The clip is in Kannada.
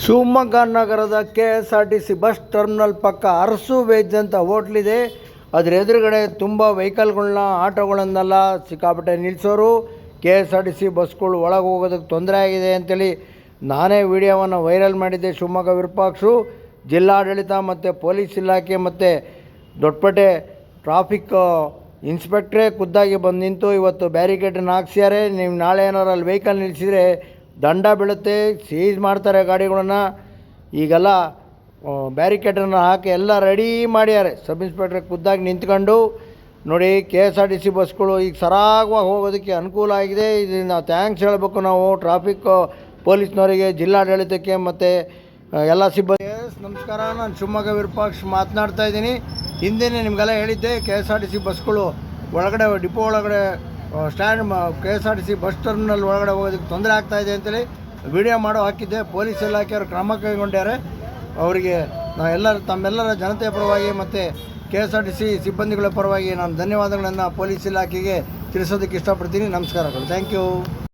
ಶಿವಮೊಗ್ಗ ನಗರದ KSRTC ಬಸ್ ಟರ್ಮಿನಲ್ ಪಕ್ಕ ಅರಸು ವೆಜ್ ಅಂತ ಹೋಟ್ಲಿದೆ. ಅದ್ರ ಎದುರುಗಡೆ ತುಂಬ ವೆಹಿಕಲ್ಗಳನ್ನ ಆಟೋಗಳನ್ನೆಲ್ಲ ಸಿಕ್ಕಾಪಟ್ಟೆ ನಿಲ್ಲಿಸೋರು. KSRTC ಬಸ್ಗಳು ಒಳಗೆ ಹೋಗೋದಕ್ಕೆ ತೊಂದರೆ ಆಗಿದೆ ಅಂತೇಳಿ ನಾನೇ ವಿಡಿಯೋವನ್ನು ವೈರಲ್ ಮಾಡಿದ್ದೆ. ಶಿವಮೊಗ್ಗ ವಿರೂಪಾಕ್ಷು ಜಿಲ್ಲಾಡಳಿತ ಮತ್ತು ಪೊಲೀಸ್ ಇಲಾಖೆ ಮತ್ತು ದೊಡ್ಡಪೇಟೆ ಟ್ರಾಫಿಕ್ ಇನ್ಸ್ಪೆಕ್ಟ್ರೇ ಖುದ್ದಾಗಿ ಬಂದು ನಿಂತು ಇವತ್ತು ಬ್ಯಾರಿಕೇಡನ್ನು ಹಾಕ್ಸ್ಯಾರೆ. ನೀವು ನಾಳೆ ಏನಾರು ಅಲ್ಲಿ ವೆಹಿಕಲ್ ನಿಲ್ಲಿಸಿದರೆ ದಂಡ ಬೀಳುತ್ತೆ, ಸೀಸ್ ಮಾಡ್ತಾರೆ ಗಾಡಿಗಳನ್ನು. ಈಗೆಲ್ಲ ಬ್ಯಾರಿಕೇಡನ್ನು ಹಾಕಿ ಎಲ್ಲ ರೆಡಿ ಮಾಡ್ಯಾರೆ. ಸಬ್ ಇನ್ಸ್ಪೆಕ್ಟ್ರ್ ಖುದ್ದಾಗಿ ನಿಂತ್ಕೊಂಡು ನೋಡಿ KSRTC ಬಸ್ಗಳು ಈಗ ಸರಾಗವಾಗಿ ಹೋಗೋದಕ್ಕೆ ಅನುಕೂಲ ಆಗಿದೆ. ಇದರಿಂದ ಥ್ಯಾಂಕ್ಸ್ ಹೇಳಬೇಕು ನಾವು ಟ್ರಾಫಿಕ್ ಪೊಲೀಸ್ನವರಿಗೆ, ಜಿಲ್ಲಾಡಳಿತಕ್ಕೆ ಮತ್ತು ಎಲ್ಲ ಸಿಬ್ಬಂದಿ. ನಮಸ್ಕಾರ, ನಾನು ಶಿವಮೊಗ್ಗ ವಿರೂಪಾಕ್ಷ ಮಾತನಾಡ್ತಾ ಇದ್ದೀನಿ. ಹಿಂದೆಯೇ ನಿಮಗೆಲ್ಲ ಹೇಳಿದ್ದೆ KSRTC ಬಸ್ಗಳು ಒಳಗಡೆ ಡಿಪೋ ಒಳಗಡೆ ಸ್ಟ್ಯಾಂಡ್ KSRTC ಬಸ್ ಟರ್ಮಿನಲ್ ಒಳಗಡೆ ಹೋಗೋದಕ್ಕೆ ತೊಂದರೆ ಆಗ್ತಾಯಿದೆ ಅಂತೇಳಿ ವಿಡಿಯೋ ಮಾಡೋ ಹಾಕಿದ್ದೆ. ಪೊಲೀಸ್ ಇಲಾಖೆಯವರು ಕ್ರಮ ಕೈಗೊಂಡ್ಯಾರೆ. ಅವರಿಗೆ ನಾವು ತಮ್ಮೆಲ್ಲರ ಜನತೆಯ ಪರವಾಗಿ ಮತ್ತು KSRTC ಸಿಬ್ಬಂದಿಗಳ ಪರವಾಗಿ ನಾನು ಧನ್ಯವಾದಗಳನ್ನು ಪೊಲೀಸ್ ಇಲಾಖೆಗೆ ತಿಳಿಸೋದಕ್ಕೆ ಇಷ್ಟಪಡ್ತೀನಿ. ನಮಸ್ಕಾರಗಳು. Thank you.